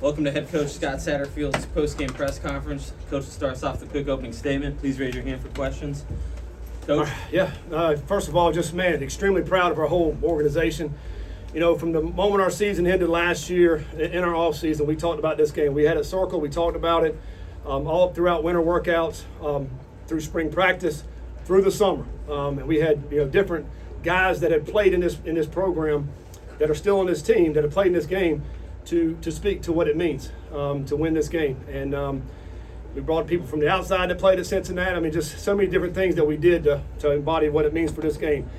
Welcome to head coach Scott Satterfield's post-game press conference. Coach starts off the quick opening statement. Please raise your hand for questions. Coach? First of all, extremely proud of our whole organization. You know, from the moment our season ended last year, in our off season, we talked about this game. We had it circled. We talked about it all throughout winter workouts, through spring practice, through the summer, and we had different guys that had played in this program, that are still on this team, that have played in this game, to speak to what it means to win this game. And we brought people from the outside that played at Cincinnati. I mean, just so many different things that we did to embody what it means for this game.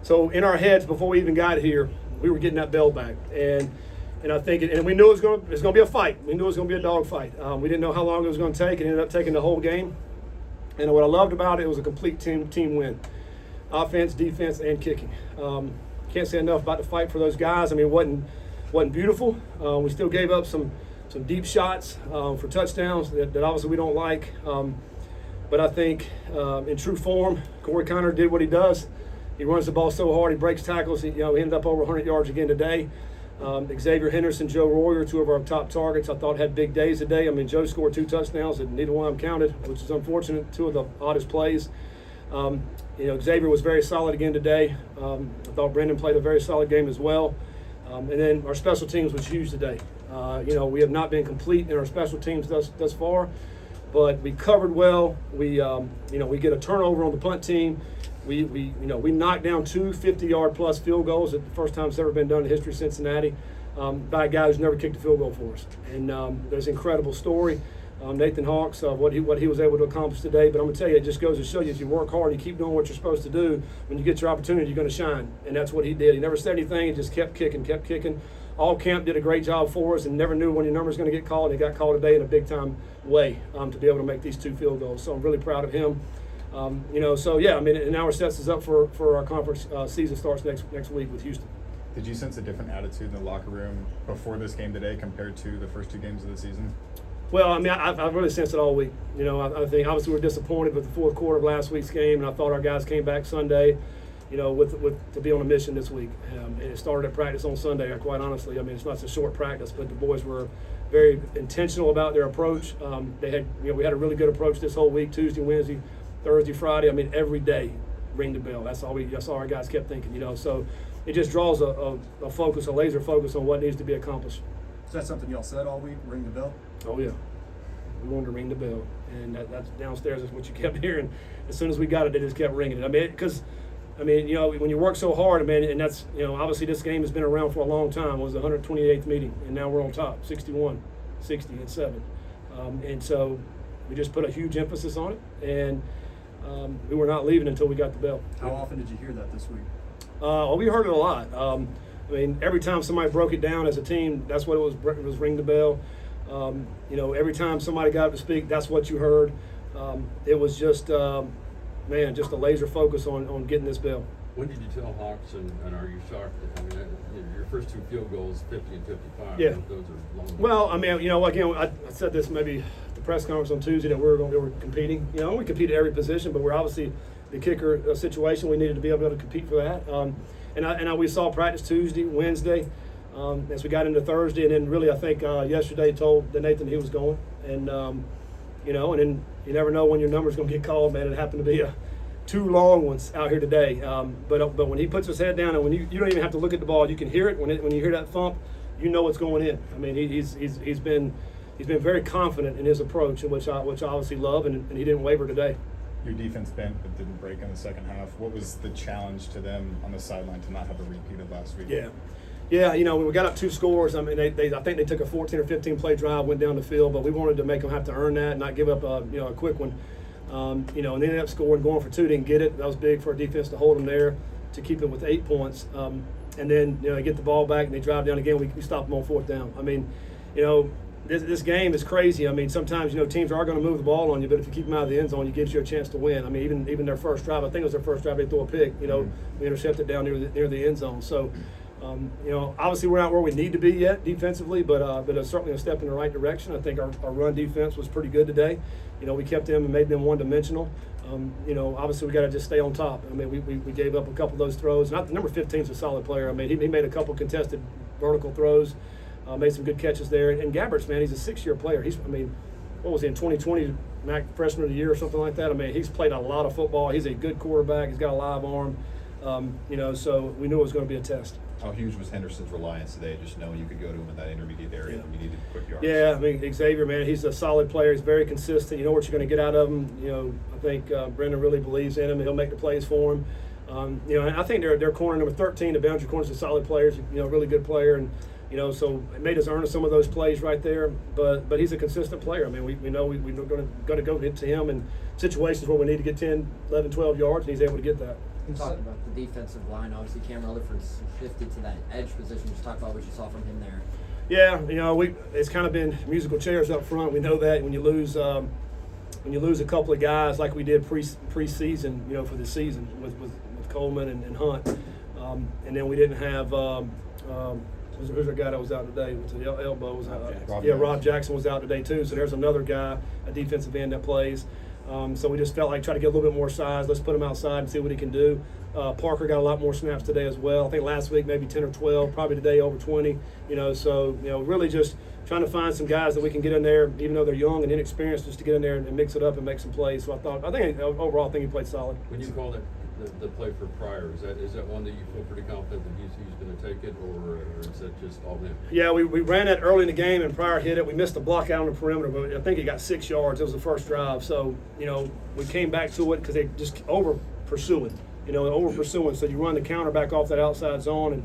So in our heads, before we even got here, we were getting that bell back. And I think, and we knew it was going to be a fight. We knew it was going to be a dog fight. We didn't know how long it was going to take. It ended up taking the whole game. And what I loved about it was a complete team win. Offense, defense, and kicking. Can't say enough about the fight for those guys. I mean, it wasn't beautiful. We still gave up some deep shots for touchdowns that obviously we don't like. But I think in true form, Corey Connor did what he does. He runs the ball so hard, he breaks tackles. He ended up over 100 yards again today. Xavier Henderson, Joe Royer, two of our top targets, I thought had big days today. I mean, Joe scored 2 touchdowns, and neither one of them counted, which is unfortunate. 2 of the oddest plays. Xavier was very solid again today. I thought Brendan played a very solid game as well. And then our special teams was huge today. We have not been complete in our special teams thus far, but we covered well. We get a turnover on the punt team. We knocked down 2 50-yard plus field goals. At the first time it's ever been done in the history of Cincinnati, by a guy who's never kicked a field goal for us. And there's an incredible story. Nathan Hawks, what he was able to accomplish today. But I'm going to tell you, it just goes to show you, if you work hard, you keep doing what you're supposed to do, when you get your opportunity, you're going to shine. And that's what he did. He never said anything. He just kept kicking. All camp did a great job for us, and never knew when your number was going to get called. And he got called today in a big-time way to be able to make these 2 field goals. So I'm really proud of him. And now it sets us up for our conference season starts next week with Houston. Did you sense a different attitude in the locker room before this game today compared to the first 2 games of the season? Well, I mean, I've really sensed it all week. I think obviously we were disappointed with the fourth quarter of last week's game, and I thought our guys came back Sunday, to be on a mission this week. And it started at practice on Sunday, quite honestly. I mean, it's not a short practice, but the boys were very intentional about their approach. We had a really good approach this whole week, Tuesday, Wednesday, Thursday, Friday. I mean, every day, ring the bell. That's all our guys kept thinking, So it just draws a focus, a laser focus on what needs to be accomplished. Is that something y'all said all week, ring the bell? Oh, yeah. We wanted to ring the bell. And that's downstairs is what you kept hearing. As soon as we got it, they just kept ringing it. I mean, when you work so hard, and that's, obviously this game has been around for a long time. It was the 128th meeting, and now we're on top, 61, 60, and 7. And so we just put a huge emphasis on it, and we were not leaving until we got the bell. How often did you hear that this week? We heard it a lot. Every time somebody broke it down as a team, that's what it was ring the bell. Every time somebody got up to speak, that's what you heard. It was just, just a laser focus on getting this bell. When did you tell Hawks, and are you shocked? I mean, your first 2 field goals, 50 and 55, yeah. Those are long. Well, I mean, again, I said this maybe at the press conference on Tuesday that we were competing. We compete at every position, but we're obviously the kicker situation. We needed to be able to compete for that. And we saw practice Tuesday, Wednesday, as we got into Thursday, and then really I think yesterday told Nathan he was going, and and then you never know when your number's going to get called, man. It happened to be 2 long ones out here today, but when he puts his head down, and when you don't even have to look at the ball, you can hear it when you hear that thump, you know what's going in. I mean, he's been very confident in his approach, which I obviously love, and he didn't waver today. Your defense bent but didn't break in the second half. What was the challenge to them on the sideline to not have a repeat of last week? Yeah, when we got up 2 scores, I mean, I think they took a 14 or 15 play drive, went down the field, but we wanted to make them have to earn that, not give up a quick one. And they ended up scoring, going for 2, didn't get it. That was big for our defense to hold them there, to keep it with 8 points. And then they get the ball back and they drive down again. We stop them on 4th down. I mean, this game is crazy. I mean, sometimes teams are going to move the ball on you, but if you keep them out of the end zone, it gives you a chance to win. I mean, even their first drive, I think it was their first drive, they threw a pick. We intercepted down near the end zone. So, obviously we're not where we need to be yet defensively, but it's certainly a step in the right direction. I think our run defense was pretty good today. We kept them and made them one-dimensional. Obviously we got to just stay on top. I mean, we gave up a couple of those throws. Not the number 15 is a solid player. I mean, he made a couple contested vertical throws. made some good catches there. And Gabbert's, man, he's a 6-year player. What was he in 2020, MAC freshman of the year or something like that? I mean, he's played a lot of football. He's a good quarterback. He's got a live arm. So we knew it was going to be a test. How huge was Henderson's reliance today, just knowing you could go to him in that intermediate area and you needed quick yards? Yeah, I mean, Xavier, man, he's a solid player. He's very consistent. You know what you're going to get out of him. I think Brendan really believes in him, and he'll make the plays for him. And I think their corner number 13, the boundary corner, is a solid player. Really good player, and so it made us earn some of those plays right there. But he's a consistent player. I mean, we know we're going to go hit to him in situations where we need to get 10, 11, 12 yards, and he's able to get that. You talked about the defensive line. Obviously, Cam Rutherford's shifted to that edge position. Just talk about what you saw from him there. Yeah, it's kind of been musical chairs up front. We know that when you lose a couple of guys like we did preseason, for the season with Coleman and Hunt, and then we didn't have who's our guy that was out today with the elbow was out. Rob Jackson was out today too. So there's another guy, a defensive end that plays. So we just felt like try to get a little bit more size. Let's put him outside and see what he can do. Parker got a lot more snaps today as well. I think last week maybe 10 or 12, probably today over 20. Really just trying to find some guys that we can get in there, even though they're young and inexperienced, just to get in there and mix it up and make some plays. So overall I think he played solid. When you call the play for Pryor, is that one that you feel pretty confident that he's going to take it, or is that just all him? Yeah, we ran that early in the game and Pryor hit it. We missed the block out on the perimeter, but I think he got 6 yards. It was the first drive. So, we came back to it because they just over-pursuing. So you run the counter back off that outside zone.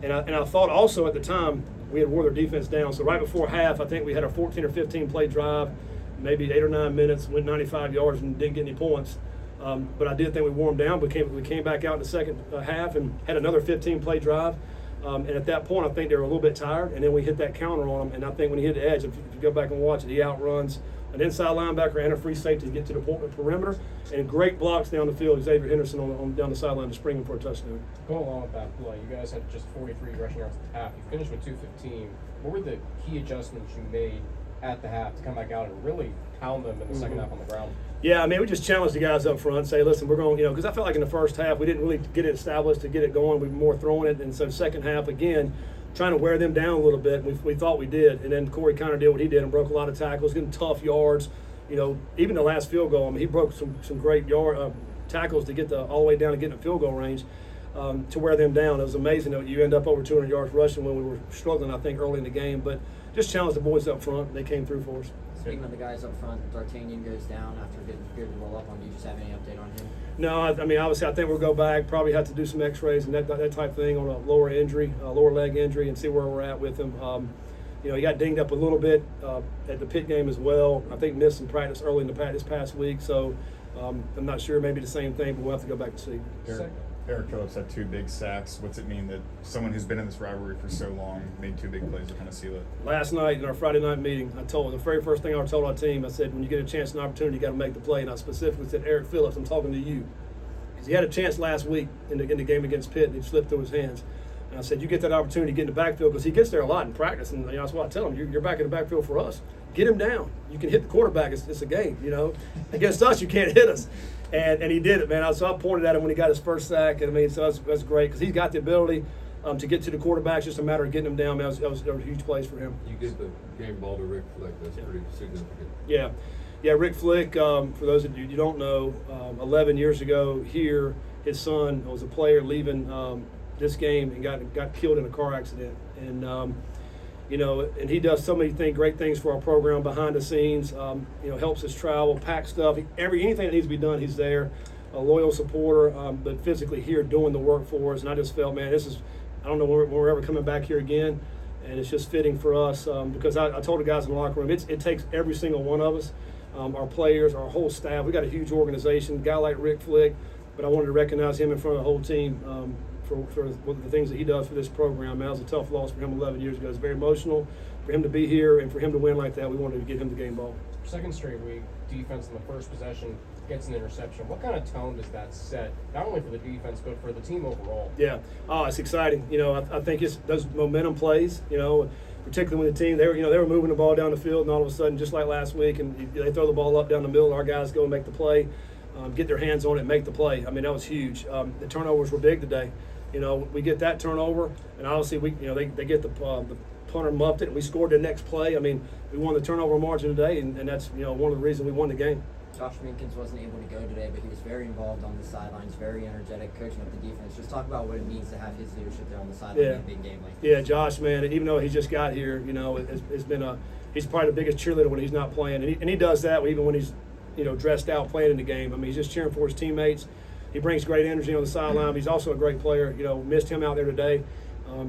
And I thought also at the time we had wore their defense down. So right before half, I think we had a 14 or 15 play drive, maybe 8 or 9 minutes, went 95 yards and didn't get any points. But I did think we wore them down. We came back out in the second half and had another 15-play drive. And at that point, I think they were a little bit tired. And then we hit that counter on them. And I think when he hit the edge, if you go back and watch it, he outruns an inside linebacker and a free safety to get to the perimeter. And great blocks down the field. Xavier Henderson on down the sideline to spring him for a touchdown. Going along with that play, you guys had just 43 rushing yards at the half. You finished with 215. What were the key adjustments you made at the half to come back out and really pound them in the second half on the ground? Yeah, we just challenged the guys up front, say, listen, we're going, because I felt like in the first half we didn't really get it established to get it going. We were more throwing it, and so second half, again, trying to wear them down a little bit. We thought we did, and then Corey kind of did what he did and broke a lot of tackles, getting tough yards. Even the last field goal, he broke some great tackles to get all the way down and get in the field goal range to wear them down. It was amazing that you end up over 200 yards rushing when we were struggling, I think, early in the game. But just challenged the boys up front, and they came through for us. Speaking of the guys up front, D'Artagnan goes down after getting feared to roll up on. Do you just have any update on him? No, obviously I think we'll go back, probably have to do some x-rays and that type of thing on a lower leg injury and see where we're at with him. He got dinged up a little bit at the Pitt game as well. I think missed some practice early in this past week, so I'm not sure, maybe the same thing, but we'll have to go back and see. Eric Phillips had 2 big sacks. What's it mean that someone who's been in this rivalry for so long made 2 big plays to kind of seal it? Last night in our Friday night meeting, the very first thing I told our team, I said, when you get a chance and opportunity, you got to make the play. And I specifically said, Eric Phillips, I'm talking to you. Because he had a chance last week in the game against Pitt, and it slipped through his hands. And I said, you get that opportunity to get in the backfield, because he gets there a lot in practice. And that's what I tell him, you're back in the backfield for us. Get him down. You can hit the quarterback. It's a game, Against us, you can't hit us. And he did it, man. So I pointed at him when he got his first sack. And so that's great, because he's got the ability to get to the quarterback. It's just a matter of getting him down. That was huge plays for him. You give the game ball to Rick Flick. That's pretty significant. Yeah, Rick Flick, for those of you who don't know, 11 years ago here, his son was a player leaving this game and got killed in a car accident. And and he does so many great things for our program behind the scenes. Helps us travel, pack stuff. Anything that needs to be done, he's there. A loyal supporter, but physically here doing the work for us. And I just felt, man, I don't know when we're ever coming back here again. And it's just fitting for us because I told the guys in the locker room, it takes every single one of us, our players, our whole staff. We got a huge organization, a guy like Rick Flick, but I wanted to recognize him in front of the whole team for the things that he does for this program. That was a tough loss for him 11 years ago. It's very emotional for him to be here and for him to win like that. We wanted to get him the game ball. Second straight week, defense in the first possession gets an interception. What kind of tone does that set, not only for the defense, but for the team overall? Yeah. It's exciting. I think it's those momentum plays, particularly when the team, they were moving the ball down the field, and all of a sudden, just like last week, and they throw the ball up down the middle, our guys go and make the play, get their hands on it and make the play. That was huge. The turnovers were big today. We get that turnover, and obviously they get the punter muffed it, and we scored the next play. I mean, we won the turnover margin today, and that's, you know, one of the reasons we won the game. Josh Minkins wasn't able to go today, but he was very involved on the sidelines, very energetic, coaching up the defense. Just talk about what it means to have his leadership there on the sideline in a big game like this. Yeah, Josh, man, even though he just got here, you know, it's been he's probably the biggest cheerleader when he's not playing, and he does that even when he's, you know, dressed out playing in the game. I mean, he's just cheering for his teammates. He brings great energy on the sideline. He's also a great player. You know, missed him out there today.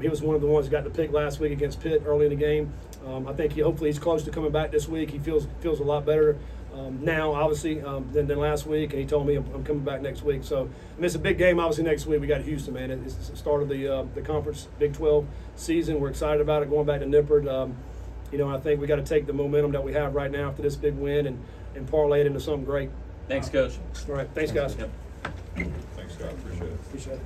He was one of the ones that got the pick last week against Pitt early in the game. I think hopefully he's close to coming back this week. He feels a lot better now, obviously, than last week. And he told me I'm coming back next week. So, I mean, it's a big game, obviously, next week. We got Houston, man. It's the start of the conference Big 12 season. We're excited about it, going back to Nippert. You know, I think we got to take the momentum that we have right now after this big win and parlay it into something great. Thanks, Coach. All right, thanks, guys. Yep. Thanks, Scott. Appreciate it. Appreciate it.